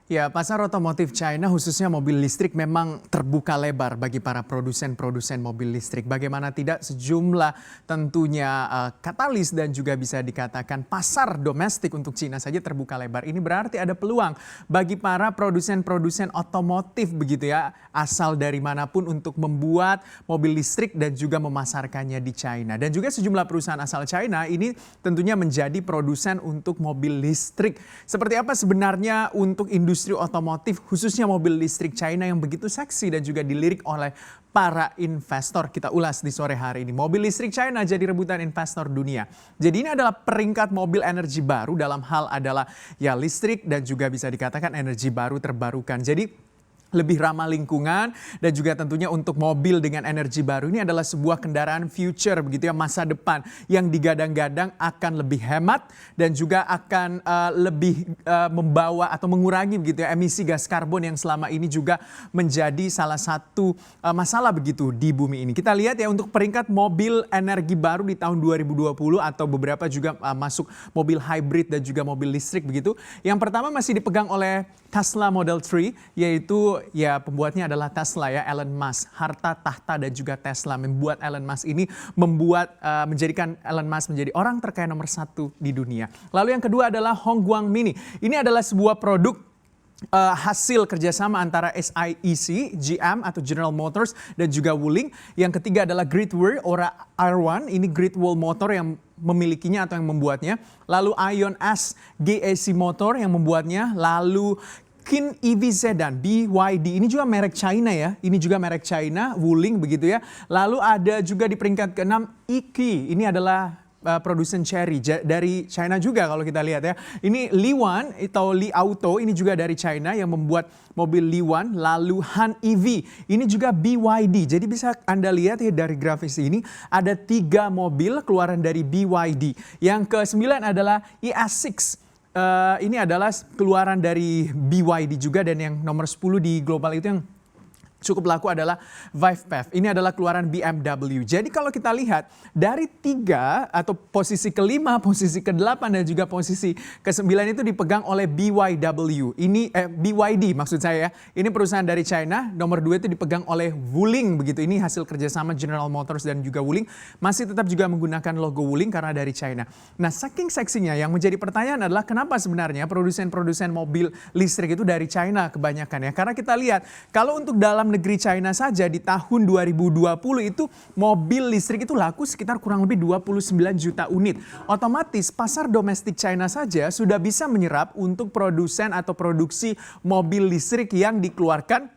Ya, pasar otomotif China khususnya mobil listrik memang terbuka lebar bagi para produsen-produsen mobil listrik. Bagaimana tidak sejumlah tentunya katalis dan juga bisa dikatakan pasar domestik untuk China saja terbuka lebar. Ini berarti ada peluang bagi para produsen-produsen otomotif begitu ya, asal dari manapun untuk membuat mobil listrik dan juga memasarkannya di China. Dan juga sejumlah perusahaan asal China ini tentunya menjadi produsen untuk mobil listrik. Seperti apa sebenarnya untuk industri otomotif khususnya mobil listrik China yang begitu seksi dan juga dilirik oleh para investor. Kita ulas di sore hari ini. Mobil listrik China jadi rebutan investor dunia. Jadi ini adalah peringkat mobil energi baru dalam hal adalah ya listrik dan juga bisa dikatakan energi baru terbarukan. Jadi lebih ramah lingkungan dan juga tentunya untuk mobil dengan energi baru ini adalah sebuah kendaraan future begitu ya, masa depan yang digadang-gadang akan lebih hemat dan juga akan lebih membawa atau mengurangi begitu ya emisi gas karbon yang selama ini juga menjadi salah satu masalah begitu di bumi ini. Kita lihat ya untuk peringkat mobil energi baru di tahun 2020 atau beberapa juga masuk mobil hybrid dan juga mobil listrik begitu. Yang pertama masih dipegang oleh Tesla Model 3 yaitu ya pembuatnya adalah Tesla ya, Elon Musk. Harta tahta dan juga Tesla membuat Elon Musk ini menjadikan Elon Musk menjadi orang terkaya nomor 1 di dunia. Lalu yang kedua adalah Hongguang Mini. Ini adalah sebuah produk hasil kerjasama antara SAIC, GM atau General Motors dan juga Wuling. Yang ketiga adalah Great Wall R1, ini Great Wall Motor yang memilikinya atau yang membuatnya. Lalu Ion S GAC Motor yang membuatnya. Lalu Kin EV Sedan BYD, ini juga merek China ya, ini juga merek China, Wuling begitu ya. Lalu ada juga di peringkat ke-6 Iki, ini adalah produsen Chery dari China juga kalau kita lihat ya. Ini Li Wan atau Li Auto, ini juga dari China yang membuat mobil Li Wan. Lalu Han EV, ini juga BYD. Jadi bisa Anda lihat ya dari grafis ini ada 3 mobil keluaran dari BYD. Yang ke-9 adalah ES6. Ini adalah keluaran dari BYD juga dan yang nomor 10 di global itu yang cukup laku adalah VivePav. Ini adalah keluaran BMW. Jadi kalau kita lihat dari 3 atau posisi ke-5, posisi ke-8 dan juga posisi ke-9 itu dipegang oleh BYD. Ini BYD maksud saya ya. Ini perusahaan dari China. Nomor 2 itu dipegang oleh Wuling begitu. Ini hasil kerjasama General Motors dan juga Wuling. Masih tetap juga menggunakan logo Wuling karena dari China. Nah saking seksinya yang menjadi pertanyaan adalah kenapa sebenarnya produsen-produsen mobil listrik itu dari China kebanyakan ya. Karena kita lihat kalau untuk dalam negeri China saja di tahun 2020 itu mobil listrik itu laku sekitar kurang lebih 29 juta unit. Otomatis pasar domestik China saja sudah bisa menyerap untuk produsen atau produksi mobil listrik yang dikeluarkan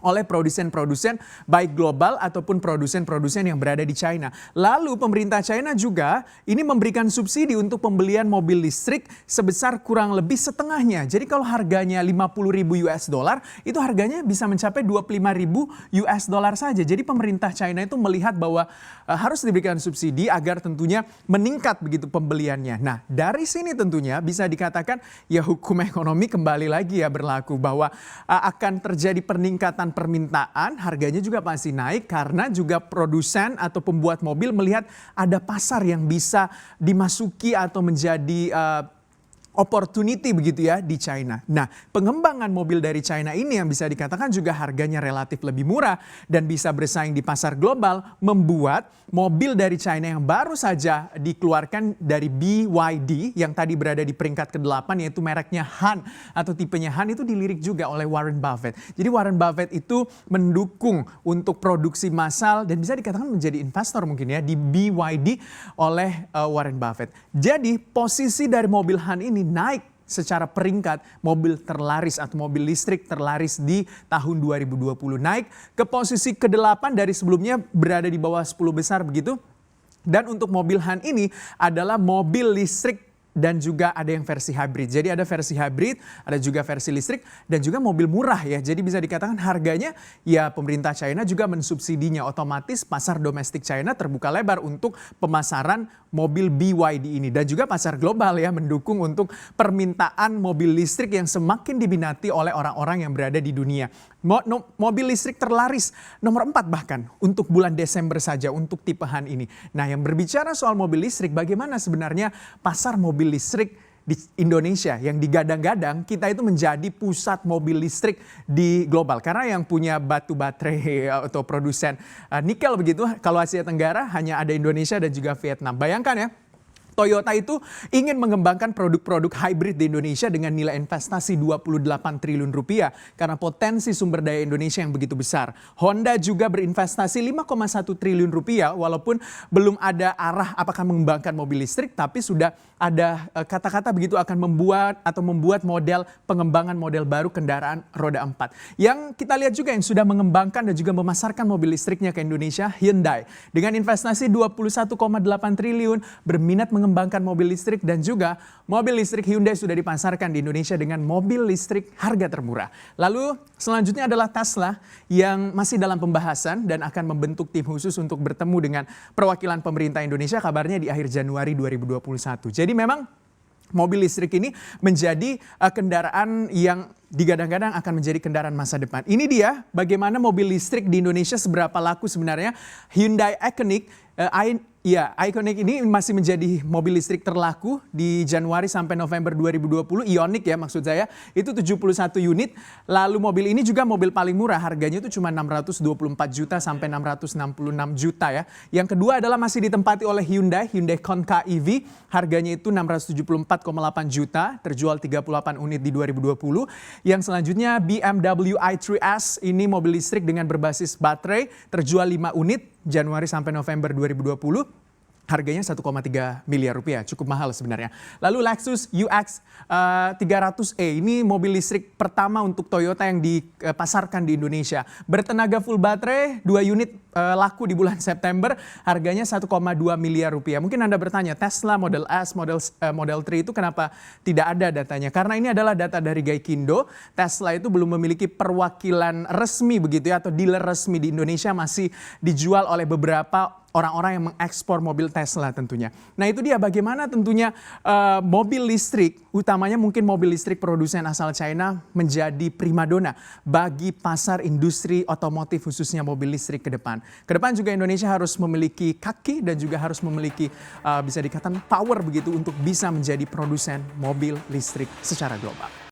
oleh produsen-produsen baik global ataupun produsen-produsen yang berada di China. Lalu pemerintah China juga ini memberikan subsidi untuk pembelian mobil listrik sebesar kurang lebih setengahnya. Jadi kalau harganya 50.000 US dollar, itu harganya bisa mencapai 25.000 US dollar saja. Jadi pemerintah China itu melihat bahwa harus diberikan subsidi agar tentunya meningkat begitu pembeliannya. Nah, dari sini tentunya bisa dikatakan ya hukum ekonomi kembali lagi ya berlaku bahwa akan terjadi peningkatan permintaan, harganya juga pasti naik karena juga produsen atau pembuat mobil melihat ada pasar yang bisa dimasuki atau menjadi opportunity begitu ya di China. Nah, pengembangan mobil dari China ini yang bisa dikatakan juga harganya relatif lebih murah dan bisa bersaing di pasar global membuat mobil dari China yang baru saja dikeluarkan dari BYD yang tadi berada di peringkat ke-8 yaitu mereknya Han atau tipenya Han itu dilirik juga oleh Warren Buffett. Jadi Warren Buffett itu mendukung untuk produksi massal dan bisa dikatakan menjadi investor mungkin ya di BYD oleh Warren Buffett. Jadi posisi dari mobil Han ini naik secara peringkat mobil terlaris atau mobil listrik terlaris di tahun 2020. Naik ke posisi ke-8 dari sebelumnya berada di bawah 10 besar begitu. Dan untuk mobil Han ini adalah mobil listrik dan juga ada yang versi hybrid. Jadi ada versi hybrid, ada juga versi listrik dan juga mobil murah ya. Jadi bisa dikatakan harganya ya pemerintah China juga mensubsidinya. Otomatis pasar domestik China terbuka lebar untuk pemasaran mobil BYD ini. Dan juga pasar global ya mendukung untuk permintaan mobil listrik yang semakin diminati oleh orang-orang yang berada di dunia. Mobil listrik terlaris nomor 4 bahkan untuk bulan Desember saja untuk tipe Han ini. Nah yang berbicara soal mobil listrik, bagaimana sebenarnya pasar mobil listrik di Indonesia yang digadang-gadang kita itu menjadi pusat mobil listrik di global. Karena yang punya batu baterai atau produsen nikel begitu, kalau Asia Tenggara hanya ada Indonesia dan juga Vietnam. Bayangkan ya, Toyota itu ingin mengembangkan produk-produk hybrid di Indonesia dengan nilai investasi 28 triliun rupiah karena potensi sumber daya Indonesia yang begitu besar. Honda juga berinvestasi 5,1 triliun rupiah walaupun belum ada arah apakah mengembangkan mobil listrik, tapi sudah ada kata-kata begitu akan membuat model pengembangan model baru kendaraan roda 4. Yang kita lihat juga yang sudah mengembangkan dan juga memasarkan mobil listriknya ke Indonesia, Hyundai. Dengan investasi 21,8 triliun berminat mengembangkan mobil listrik dan juga mobil listrik Hyundai sudah dipasarkan di Indonesia dengan mobil listrik harga termurah. Lalu selanjutnya adalah Tesla yang masih dalam pembahasan dan akan membentuk tim khusus untuk bertemu dengan perwakilan pemerintah Indonesia kabarnya di akhir Januari 2021. Jadi memang mobil listrik ini menjadi kendaraan yang digadang-gadang akan menjadi kendaraan masa depan. Ini dia bagaimana mobil listrik di Indonesia seberapa laku sebenarnya. Hyundai Ioniq Ioniq ini masih menjadi mobil listrik terlaku di Januari sampai November 2020. Ioniq ya maksud saya, itu 71 unit. Lalu mobil ini juga mobil paling murah, harganya itu cuma 624 juta sampai 666 juta ya. Yang kedua adalah masih ditempati oleh Hyundai Kona EV, harganya itu 674,8 juta, terjual 38 unit di 2020. Yang selanjutnya BMW i3S, ini mobil listrik dengan berbasis baterai, terjual 5 unit Januari sampai November 2020. Harganya 1,3 miliar rupiah, cukup mahal sebenarnya. Lalu Lexus UX 300e, ini mobil listrik pertama untuk Toyota yang dipasarkan di Indonesia. Bertenaga full baterai, 2 unit laku di bulan September, harganya 1,2 miliar rupiah. Mungkin Anda bertanya, Tesla Model S, Model 3 itu kenapa tidak ada datanya? Karena ini adalah data dari Gaikindo. Tesla itu belum memiliki perwakilan resmi begitu ya, atau dealer resmi di Indonesia, masih dijual oleh beberapa orang-orang yang mengekspor mobil Tesla tentunya. Nah itu dia bagaimana tentunya mobil listrik, utamanya mungkin mobil listrik produsen asal China menjadi primadona bagi pasar industri otomotif khususnya mobil listrik ke depan. Ke depan juga Indonesia harus memiliki kaki dan juga harus memiliki bisa dikatakan power begitu untuk bisa menjadi produsen mobil listrik secara global.